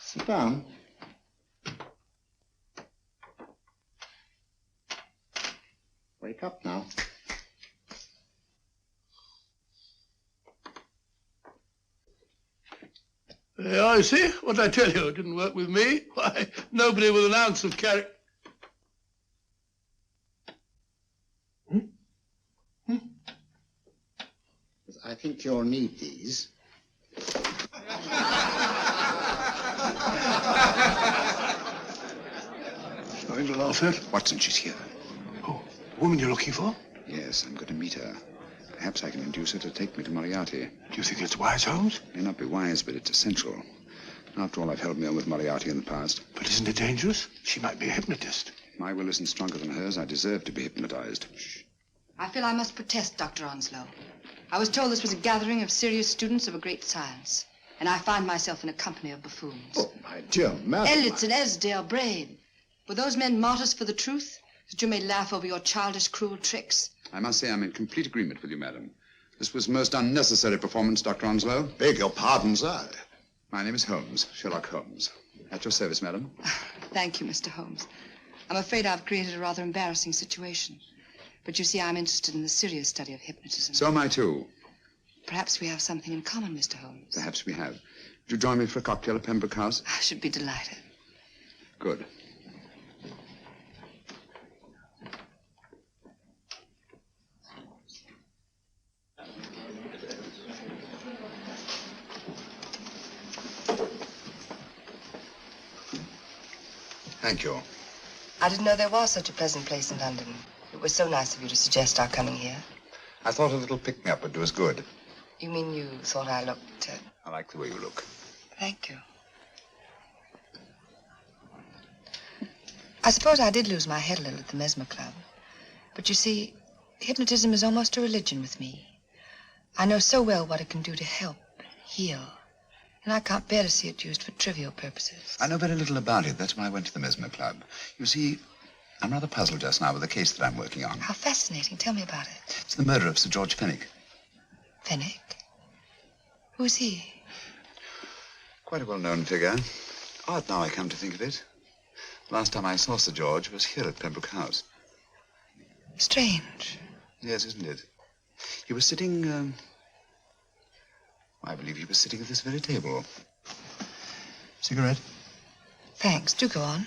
Sit down. Wake up now. Yeah, you see? What did I tell you? It didn't work with me. Why, nobody with an ounce of character... I think you'll need these. Nothing to laugh at. Watson, she's here. Oh, the woman you're looking for? Yes, I'm going to meet her. Perhaps I can induce her to take me to Moriarty. Do you think it's wise, Holmes? May not be wise, but it's essential. After all, I've held me on with Moriarty in the past. But isn't it dangerous? She might be a hypnotist. My will isn't stronger than hers. I deserve to be hypnotized. Shh. I feel I must protest, Dr. Onslow. I was told this was a gathering of serious students of a great science, and I find myself in a company of buffoons. Oh, my dear madam. Elliot's and Esdale, Brain. Were those men martyrs for the truth, that you may laugh over your childish, cruel tricks? I must say I'm in complete agreement with you, madam. This was most unnecessary performance, Dr. Onslow. Beg your pardon, sir. My name is Holmes, Sherlock Holmes. At your service, madam. Thank you, Mr. Holmes. I'm afraid I've created a rather embarrassing situation. But you see, I'm interested in the serious study of hypnotism. So am I, too. Perhaps we have something in common, Mr. Holmes. Perhaps we have. Would you join me for a cocktail at Pembroke House? I should be delighted. Good. Thank you. I didn't know there was such a pleasant place in London. It was so nice of you to suggest our coming here. I thought a little pick-me-up would do us good. You mean you thought I looked... I like the way you look. Thank you. I suppose I did lose my head a little at the Mesmer Club. But you see, hypnotism is almost a religion with me. I know so well what it can do to help, heal. And I can't bear to see it used for trivial purposes. I know very little about it. That's why I went to the Mesmer Club. You see, I'm rather puzzled just now with the case that I'm working on. How fascinating. Tell me about it. It's the murder of Sir George Fenwick. Fenwick? Who's he? Quite a well-known figure. Odd now I come to think of it. Last time I saw Sir George was here at Pembroke House. Strange. Yes, isn't it? He was sitting, I believe he was sitting at this very table. Cigarette? Thanks. Do go on.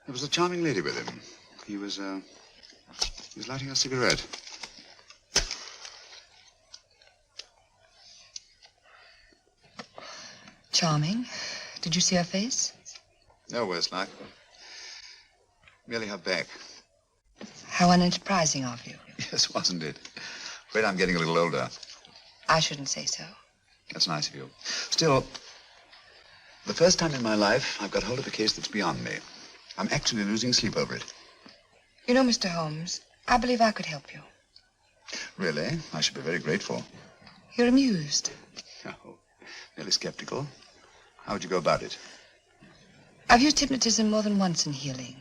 There was a charming lady with him. He was lighting a cigarette. Charming. Did you see her face? No worse luck. Merely her back. How unenterprising of you. Yes, wasn't it? Afraid I'm getting a little older. I shouldn't say so. That's nice of you. Still, the first time in my life I've got hold of a case that's beyond me. I'm actually losing sleep over it. You know, Mr. Holmes, I believe I could help you. Really? I should be very grateful. You're amused. No, merely skeptical. How would you go about it? I've used hypnotism more than once in healing.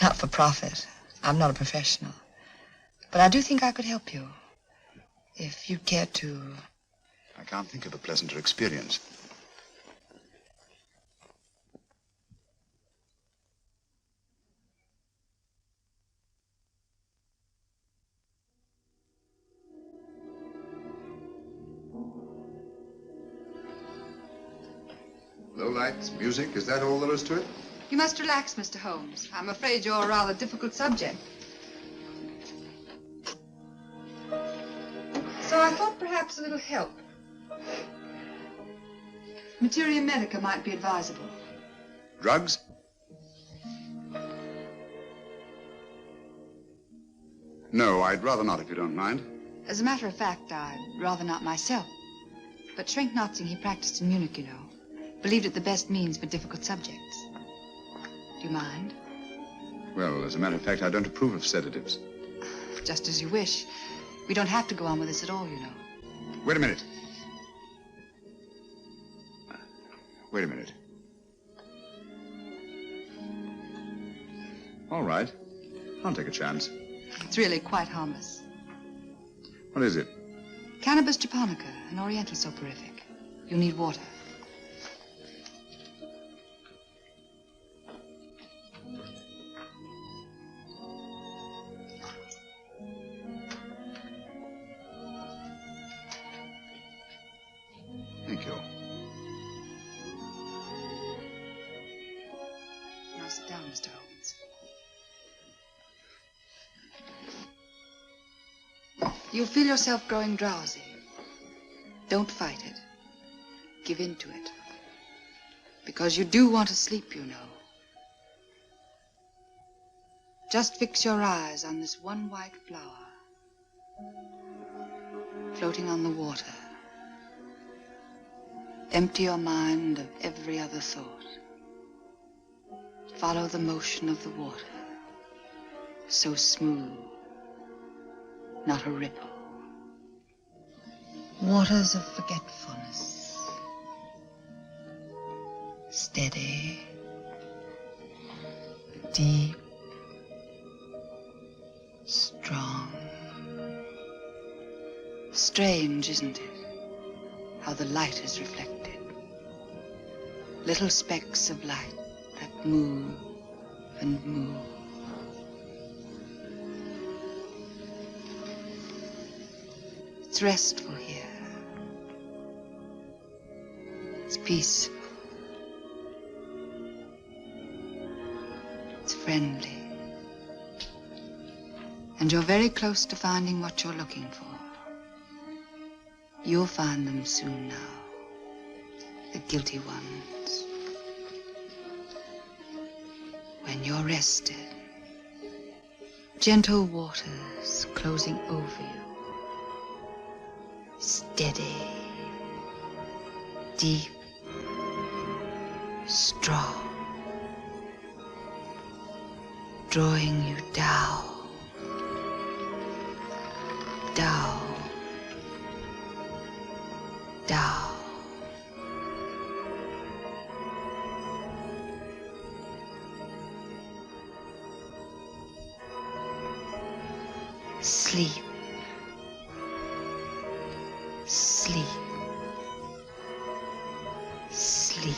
Not for profit. I'm not a professional. But I do think I could help you. If you'd care to... I can't think of a pleasanter experience. Low lights, music, is that all there is to it? You must relax, Mr. Holmes. I'm afraid you're a rather difficult subject. So I thought perhaps a little help. Materia medica might be advisable. Drugs? No, I'd rather not, if you don't mind. As a matter of fact, I'd rather not myself. But Schrenk-Notzing he practiced in Munich, you know. Believed it the best means for difficult subjects. Do you mind? Well, as a matter of fact, I don't approve of sedatives. Just as you wish. We don't have to go on with this at all, you know. Wait a minute. Wait a minute. All right. I'll take a chance. It's really quite harmless. What is it? Cannabis japonica, an oriental soporific. You'll need water. Thank you. Now sit down, Mr. Holmes. You'll feel yourself growing drowsy. Don't fight it. Give in to it. Because you do want to sleep, you know. Just fix your eyes on this one white flower floating on the water. Empty your mind of every other thought. Follow the motion of the water. So smooth, not a ripple. Waters of forgetfulness. Steady, deep, strong. Strange, isn't it? How the light is reflected. Little specks of light that move and move. It's restful here. It's peaceful. It's friendly. And you're very close to finding what you're looking for. You'll find them soon now. The guilty ones. When you're rested, gentle waters closing over you. Steady, deep, strong. Drawing you down, down, down. Sleep. Sleep. Sleep.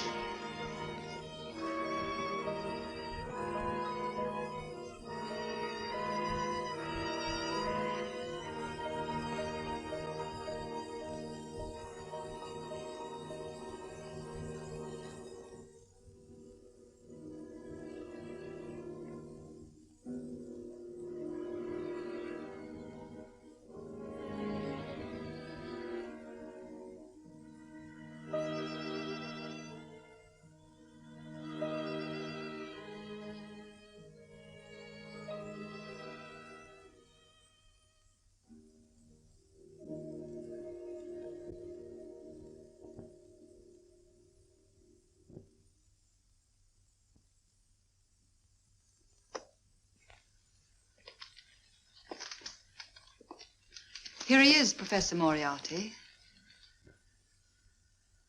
Here he is, Professor Moriarty.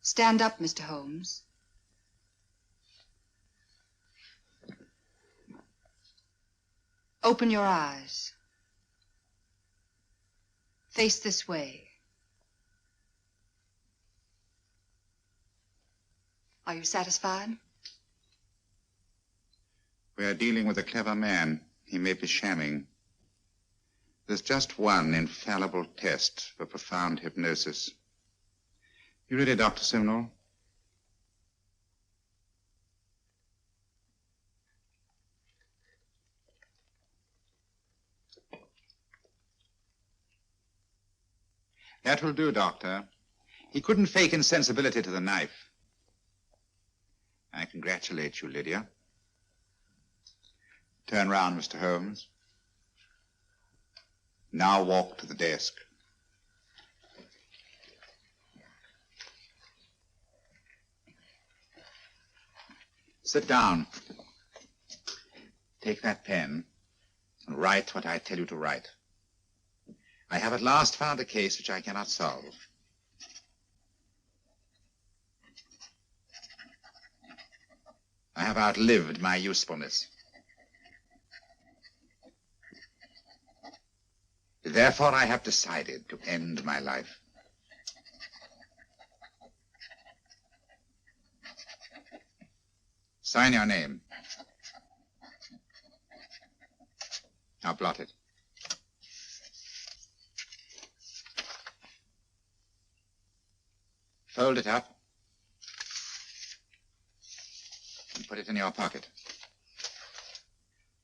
Stand up, Mr. Holmes. Open your eyes. Face this way. Are you satisfied? We are dealing with a clever man. He may be shamming. There's just one infallible test for profound hypnosis. You ready, Dr. Simnel? That will do, Doctor. He couldn't fake insensibility to the knife. I congratulate you, Lydia. Turn round, Mr. Holmes. Now walk to the desk. Sit down. Take that pen and write what I tell you to write. I have at last found a case which I cannot solve. I have outlived my usefulness. Therefore, I have decided to end my life. Sign your name. Now blot it. Fold it up and put it in your pocket.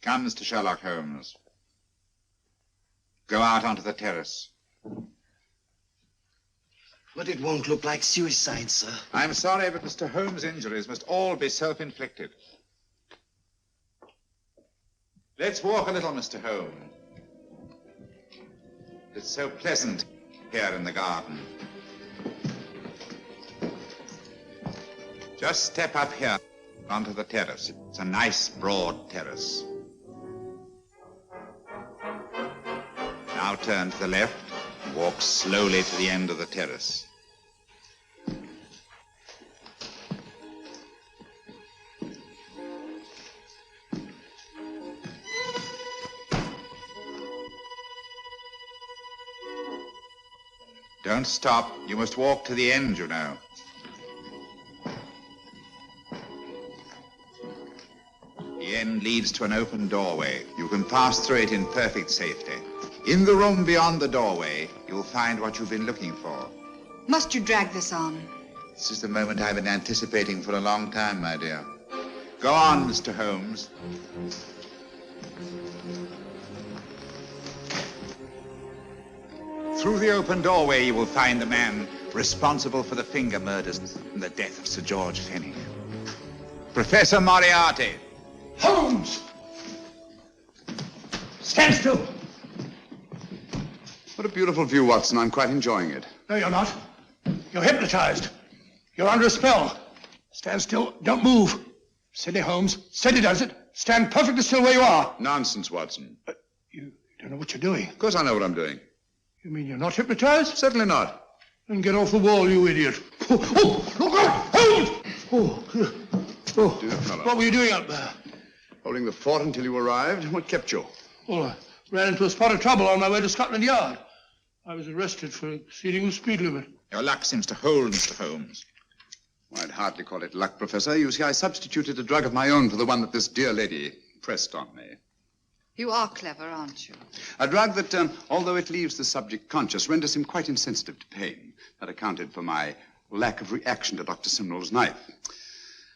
Come, Mr. Sherlock Holmes. Go out onto the terrace. But it won't look like suicide, sir. I'm sorry, but Mr. Holmes' injuries must all be self-inflicted. Let's walk a little, Mr. Holmes. It's so pleasant here in the garden. Just step up here onto the terrace. It's a nice, broad terrace. Now turn to the left, walk slowly to the end of the terrace. Don't stop. You must walk to the end, you know. The end leads to an open doorway. You can pass through it in perfect safety. In the room beyond the doorway, you'll find what you've been looking for. Must you drag this on? This is the moment I've been anticipating for a long time, my dear. Go on, Mr. Holmes. Through the open doorway, you will find the man responsible for the finger murders and the death of Sir George Fenwick. Professor Moriarty. Holmes! Stand still. What a beautiful view, Watson. I'm quite enjoying it. No, you're not. You're hypnotized. You're under a spell. Stand still. Don't move. Steady, Holmes. Steady does it. Stand perfectly still where you are. Nonsense, Watson. You don't know what you're doing. Of course I know what I'm doing. You mean you're not hypnotized? Certainly not. Then get off the wall, you idiot. Oh, look out! Holmes! Dear fellow. What were you doing up there? Holding the fort until you arrived. What kept you? Well, Ran into a spot of trouble on my way to Scotland Yard. I was arrested for exceeding the speed limit. Your luck seems to hold, Mr. Holmes. Well, I'd hardly call it luck, Professor. You see, I substituted a drug of my own for the one that this dear lady pressed on me. You are clever, aren't you? A drug that, although it leaves the subject conscious, renders him quite insensitive to pain. That accounted for my lack of reaction to Dr. Simnel's knife.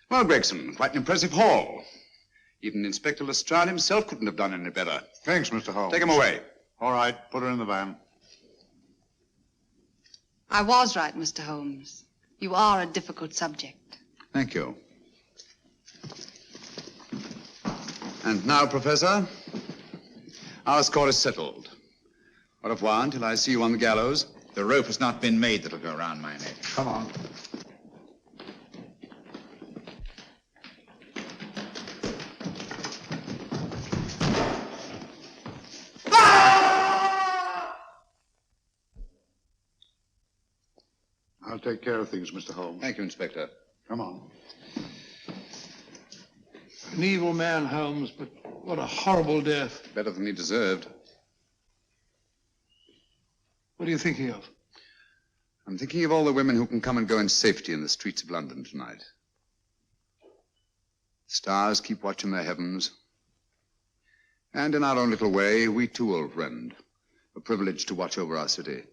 Well, Gregson, quite an impressive haul. Even Inspector Lestrade himself couldn't have done any better. Thanks, Mr. Holmes. Take him away. All right, put her in the van. I was right, Mr. Holmes. You are a difficult subject. Thank you. And now, Professor, our score is settled. Au revoir until I see you on the gallows. The rope has not been made that'll go around my neck. Come on. I'll take care of things, Mr. Holmes. Thank you, Inspector. Come on. An evil man, Holmes, but what a horrible death. Better than he deserved. What are you thinking of? I'm thinking of all the women who can come and go in safety in the streets of London tonight. Stars keep watch in their heavens. And in our own little way, we too, old friend, are privileged to watch over our city.